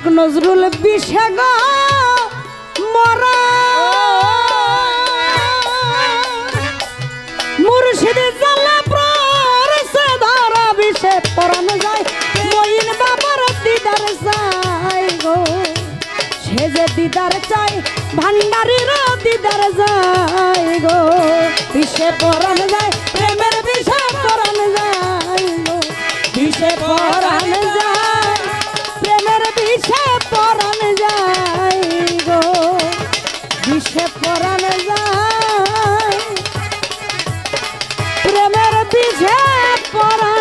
লেখক নজরুল বিষে গো মরা মুর্শিদ জালা প্ররসে ধরা বিষে পরাণ যায় মঈন বাবার দিদার চাই গো সে যে দিদার চাই ভান্ডারির দিদার যায় গো বিষে পরাণ যায় প্রেমের বিষে পরাণ যায় গো বিষে পরাণ যায় প্রেমের বিষে পরাণ যায় গো বিষে পরাণ যায় প্রেমের বিষে পরাণ